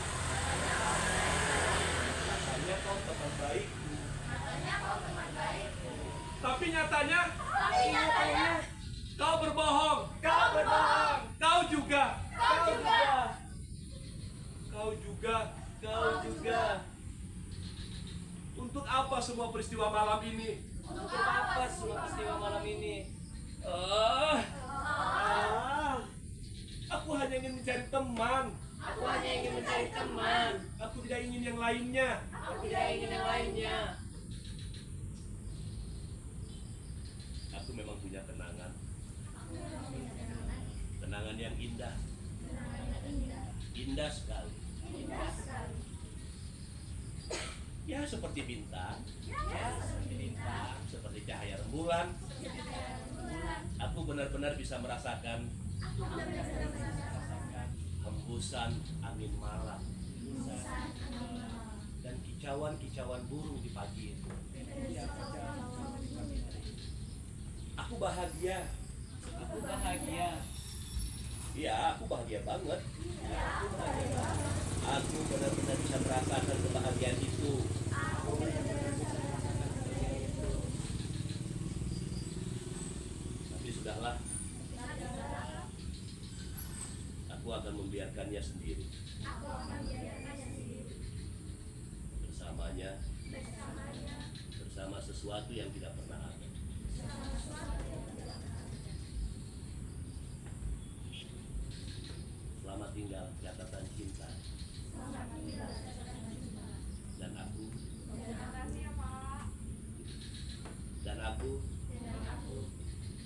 Katanya kau teman baikku. katanya kau teman baikku. Tapi nyatanya Tapi nyatanya kau berbohong. Kau berbohong. Kau juga. kau juga. Kau juga. Kau juga. Untuk apa semua peristiwa malam ini? Untuk Untuk apa semua peristiwa malam ini? Aku hanya ingin mencari teman. Aku hanya ingin mencari teman. Aku tidak ingin yang lainnya. Aku tidak ingin yang lainnya. Aku memang punya kenangan. Kenangan yang indah. Indah sekali. Indah sekali. Ya seperti bintang, Ya, seperti bintang. seperti cahaya rembulan. Bulan. Aku benar-benar bisa merasakan Aku benar-benar merasakan hembusan angin malam hembusan angin malam. dan kicauan-kicauan burung di pagi itu. Aku bahagia. Aku bahagia. Iya, aku bahagia banget. Aku benar-benar bisa merasakan kebahagiaan itu. Aku benar-benar bisa merasakan kebahagiaan itu. Tapi sudahlah, aku akan membiarkannya sendiri. Aku akan membiarkannya sendiri. Bersamanya, Bersamanya. bersama sesuatu yang tidak pernah ada. Bersama sesuatu yang tidak pernah ada. Selamat tinggal catatan cinta. Selamat tinggal catatan cinta. Dan aku, Terima kasih ya Pak. dan aku, Dan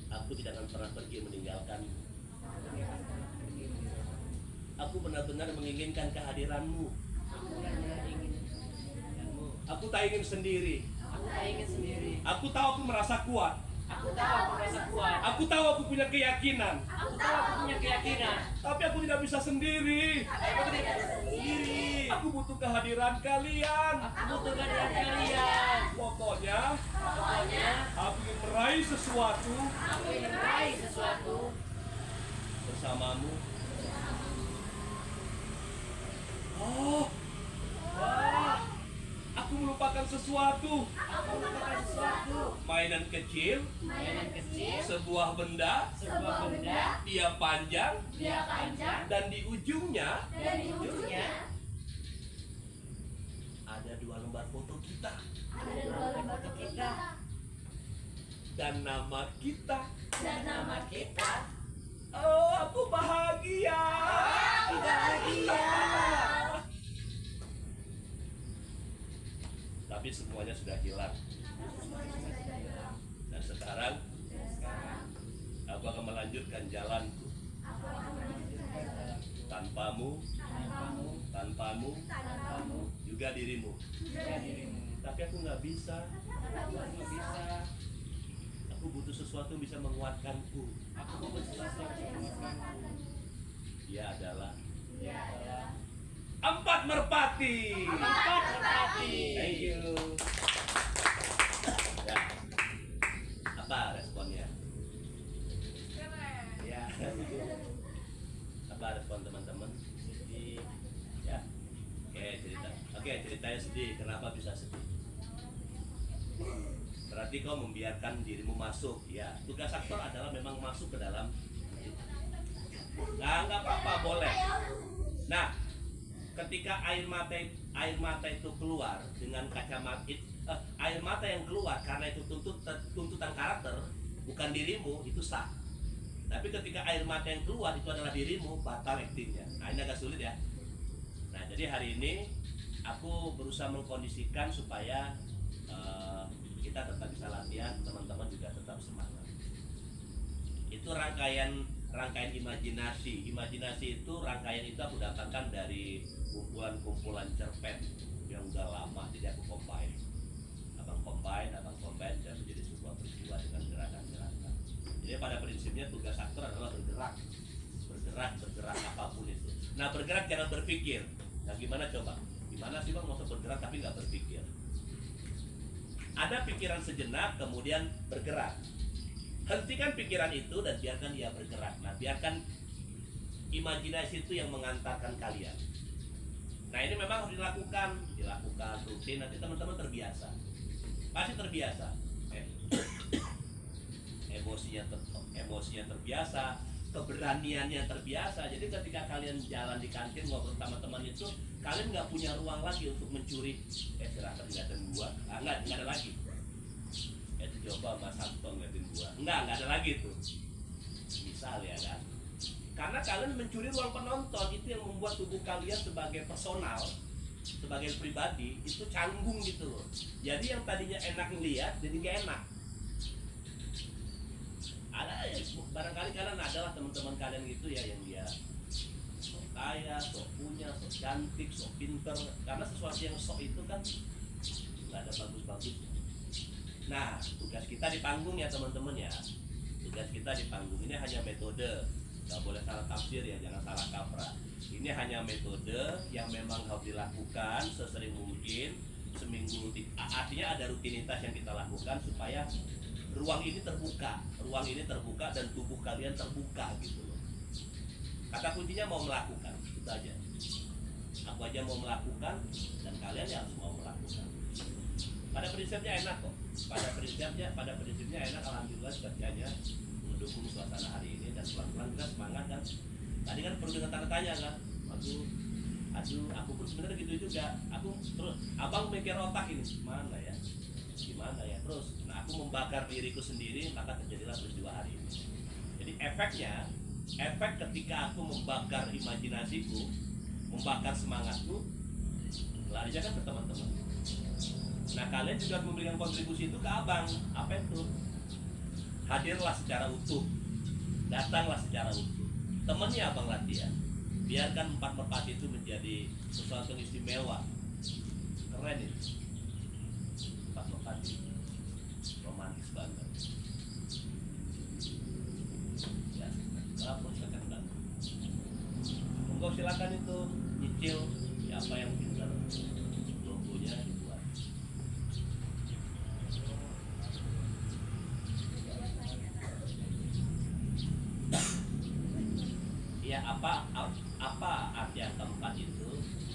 aku tidak akan pernah pergi meninggalkanmu. aku tidak akan pernah pergi meninggalkanmu. Aku benar-benar menginginkan kehadiranmu. Aku benar-benar ingin denganmu. Aku tak ingin sendiri. Aku tak ingin sendiri. Aku tahu aku merasa kuat. Aku tahu aku merasa kuat. Aku tahu aku punya keyakinan. Aku tahu aku punya keyakinan. Tapi aku tidak bisa sendiri. Aku tidak sendiri. Aku butuh kehadiran kalian. Aku butuh kehadiran kalian. Pokoknya Pokoknya aku ingin meraih sesuatu aku ingin meraih sesuatu Bersamamu, Oh, Wah, aku melupakan sesuatu. aku menemukan sesuatu. mainan kecil, Mainan kecil, sebuah benda, sebuah benda, dia panjang, Dia panjang dan di ujungnya dan di ujungnya ada 2 lembar foto kita ada 2 lembar foto kita dan nama kita. dan nama kita. Oh, aku bahagia. bahagia. Tapi semuanya sudah hilang. Semuanya sudah hilang. Dan sekarang Dan sekarang aku akan melanjutkan jalanku aku akan melanjutkan jalanku. tanpamu, Tanpamu, tanpamu, tanpamu, juga dirimu. juga dirimu. Tapi aku nggak bisa. Tapi aku nggak bisa. Aku butuh sesuatu yang bisa menguatkanku. Aku butuh sesuatu yang menguatkanku. Dia adalah Dia adalah 4 merpati. Empat merpati. thank you. Ya. Apa responnya? Ya. Apa respon teman-teman? Sedih. Ya. Oke, ceritanya sedih. Kenapa bisa sedih? Berarti kau membiarkan dirimu masuk. Ya, tugas aktor adalah memang masuk ke dalam. Nah, nggak apa-apa, boleh. Nah, ketika air mata itu keluar dengan kacamata air mata yang keluar karena itu tuntutan karakter, bukan dirimu, itu sah. Tapi ketika air mata yang keluar itu adalah dirimu, batal aktingnya. Nah, ini agak sulit ya. Nah, jadi hari ini aku berusaha mengkondisikan supaya kita tetap bisa latihan, teman-teman juga tetap semangat. Itu rangkaian rangkaian imajinasi. Imajinasi itu rangkaian itu aku dapatkan dari kumpulan-kumpulan cerpen yang udah lama, jadi aku combine dan menjadi sebuah peristiwa dengan gerakan-gerakan. Jadi pada prinsipnya tugas aktor adalah bergerak apapun itu. Nah, bergerak jangan berpikir. Nah, gimana coba? Gimana sih bang mau bergerak tapi nggak berpikir? Ada pikiran sejenak, kemudian bergerak. Hentikan pikiran itu dan biarkan dia bergerak. Nah, biarkan imajinasi itu yang mengantarkan kalian. Nah, ini memang harus dilakukan rutin. Nanti teman-teman terbiasa, pasti terbiasa. Emosinya terbiasa, keberaniannya terbiasa. Jadi ketika kalian jalan di kantin ngobrol sama teman itu, kalian nggak punya ruang lagi untuk mencuri. Silahkan ngeliatin gua, nggak ada lagi. Itu coba Mas Sabto ngeliatin gua, nggak ada lagi tuh. Misal ya kan, karena kalian mencuri ruang penonton, itu yang membuat tubuh kalian sebagai personal, sebagai pribadi itu canggung gitu loh. Jadi yang tadinya enak ngeliat jadi nggak enak. Ada ya, barangkali kalian adalah teman-teman kalian gitu ya, yang dia sok kaya, sok punya, sok cantik, sok pinter. Karena sesuatu yang sok itu kan nggak ada bagus-bagusnya. Nah, tugas kita di panggung ya teman-teman ya. Tugas kita di panggung ini hanya metode, nggak boleh salah tafsir ya, jangan salah kaprah. Ini hanya metode yang memang harus dilakukan sesering mungkin, seminggu. Artinya ada rutinitas yang kita lakukan supaya ruang ini terbuka dan tubuh kalian terbuka gitu loh. Kata kuncinya mau melakukan, itu aja. Aku aja mau melakukan dan kalian yang harus mau melakukan. Pada prinsipnya enak kok. Pada prinsipnya enak, alhamdulillah kerjanya mendukung suasana hari ini dan pelan-pelan kita semangat kan. Tadi kan perlu dengan tanda tanya kan. Aduh, aku pun sebenarnya gitu juga. Aku terus, abang mikir otak ini gimana ya? Terus, nah aku membakar diriku sendiri, maka terjadilah peristiwa hari ini. Jadi efek ketika aku membakar imajinasiku, membakar semangatku, larinya kan ke teman-teman. Nah, kalian juga memberikan kontribusi itu ke abang. Apa itu? Hadirlah secara utuh, datanglah secara utuh. Temennya abang latihan. Biarkan 4 merpati itu menjadi sesuatu yang istimewa. Keren itu. 4 merpati. Romantis banget. Ya, walaupun sekedar. Monggo silakan itu nyicil siapa yang pintar. Logonya dibuat. Ya, apa arti keempat itu,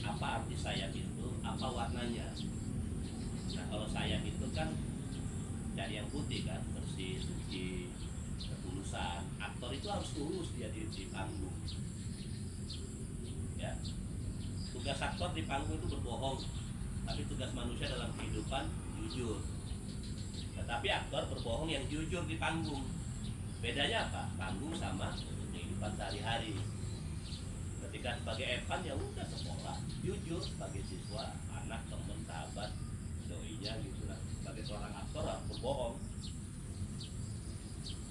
apa arti sayap itu, apa warnanya. Nah, kalau sayap itu kan dari yang putih kan, bersih, suci, ketulusan. Aktor itu harus tulus dia di panggung ya. Tugas aktor di panggung itu berbohong, tapi tugas manusia dalam kehidupan jujur. Tetapi aktor berbohong yang jujur di panggung. Bedanya apa? Panggung sama kehidupan sehari-hari. Ketika sebagai Evan ya udah sekolah, jujur sebagai siswa, anak, teman, sahabat, doinya gitu lah. Sebagai seorang aktor harus berbohong.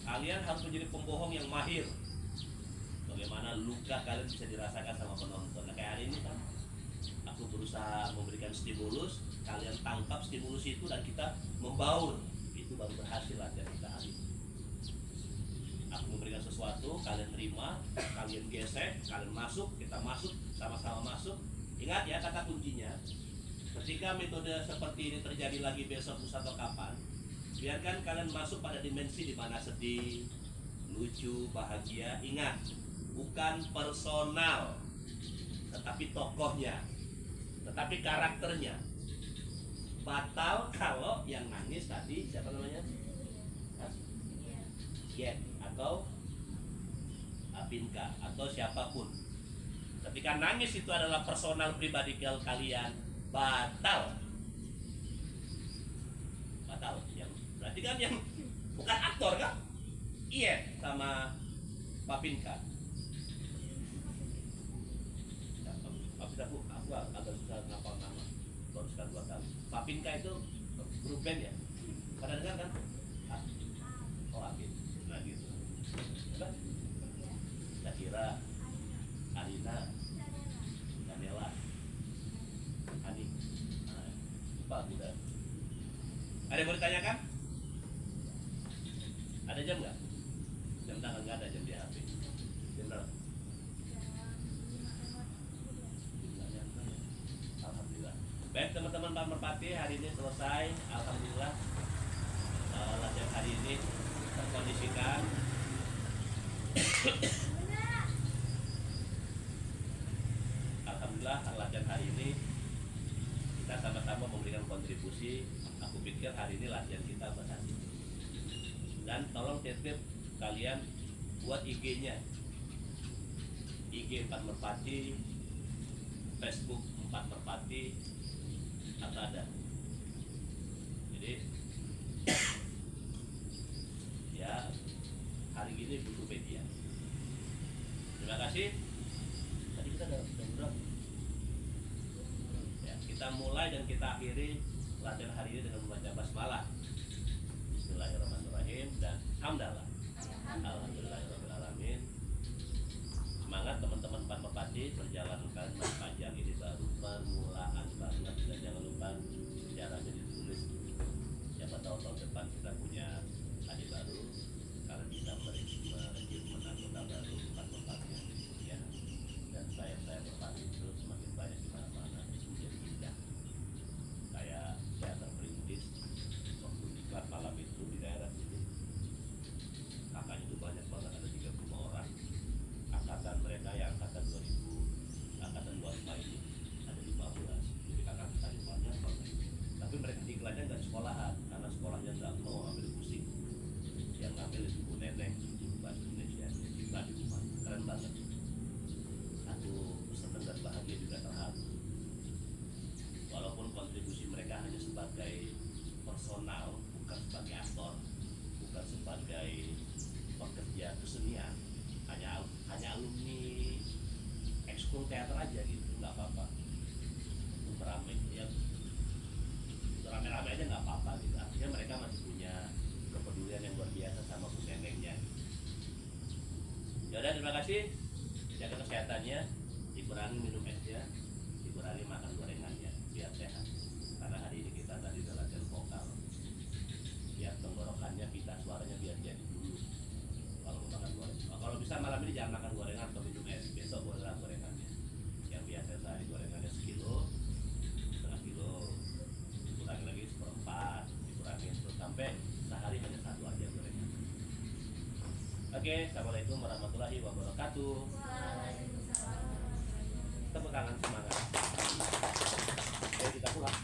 Kalian harus menjadi pembohong yang mahir. Bagaimana luka kalian bisa dirasakan sama penonton. Nah, kayak hari ini kan aku berusaha memberikan stimulus, kalian tangkap stimulus itu dan kita membaur. Itu baru berhasil aja kita hari ini. Aku memberikan sesuatu, kalian terima, kalian gesek, kalian masuk, kita masuk, sama-sama masuk. Ingat ya kata kuncinya, ketika metode seperti ini terjadi lagi besok, lusa atau kapan, biarkan kalian masuk pada dimensi di mana sedih, lucu, bahagia. Ingat, bukan personal, tetapi tokohnya, tetapi karakternya. Batal kalau yang nangis tadi siapa namanya? Yen atau Pinka atau siapapun. Ketika nangis itu adalah personal pribadi kalian, batal. Yang berarti kan yang bukan aktor kan? Iya, sama Pak Pinka. Aku agak susah ngapal nama, baru sekali 2 kali. Pak Pinka itu grup band ya? Pada dengar kan? Oh, Amin. Nah gitu. Mira, Arina, Daniela, Ani. Nah, lupa aku dah. Ada yang mau ditanyakan? Ada jam nggak? Jam tangan nggak ada, jam di HP. Jam berapa? Jumlahnya enggak ya? Alhamdulillah. Baik teman-teman Pak Merpati, hari ini selesai. Alhamdulillah. Latihan hari ini terkondisikan. Alhamdulillah latihan hari ini kita sama-sama memberikan kontribusi. Aku pikir hari ini latihan kita berhasil. Dan tolong titip kalian buat IG-nya. IG 4 Merpati, Facebook 4 Merpati, atau ada. Jadi ya hari ini butuh media. Terima kasih. Tadi kita udah berapa? Ya, kita mulai dan kita akhiri latihan hari ini dengan membaca basmalah. Bismillahirrahmanirrahim dan hamdalah. Alhamdulillahirrahmanirrahim. Semangat teman-teman Pak Merpati, perjalankan panjang ini baru permulaan banget, dan jangan lupa sejarahnya ditulis. Siapa tahu tahun depan kita punya adik baru, karena kita merekrut anggota baru Pak Merpati ya. Dan saya Merpati itu semakin banyak di mana-mana, menjadi indah. Kayak teater perintis waktu diklat malam itu di daerah sini, kakaknya itu banyak banget, ada 35 orang. Angkatan mereka yang angkatan 2000, angkatan 25 ini ada 15. Jadi kakak kita banyak banget. Tapi mereka diklatnya nggak sekolahan, karena sekolahnya nggak mau ambil pusing. Yang ngambil itu Bu Neneng, bahasa Indonesia, diklat di rumah. Keren banget. Aku senang dan bahagia juga terharu. Walaupun kontribusi mereka hanya sebagai personal, bukan sebagai aktor, bukan sebagai pekerja kesenian, hanya alumni ekskul teater aja gitu, nggak apa-apa. Untuk beramai ya, rame-rame aja nggak apa-apa gitu. Artinya mereka masih punya kepedulian yang luar biasa sama Bu Nenengnya. Ya udah, terima kasih. Jaga kesehatannya, dikurangi minum esnya, dikurangi makan gorengannya biar sehat. Karena hari ini kita tadi udah latihan vokal. Biar tenggorokannya, pita suaranya biar jadi dulu. Kalau makan gorengan, kalau bisa malam ini jangan makan gorengan atau minum es. Besok bolehlah gorengannya. Yang biasa sehari gorengannya sekilo, setengah kilo, dikurangi lagi 1/4, dikurangi terus sampai sehari hanya 1 aja gorengan. Oke, assalamualaikum warahmatullahi wabarakatuh. Tepuk tangan semangat. Ayo kita pulang.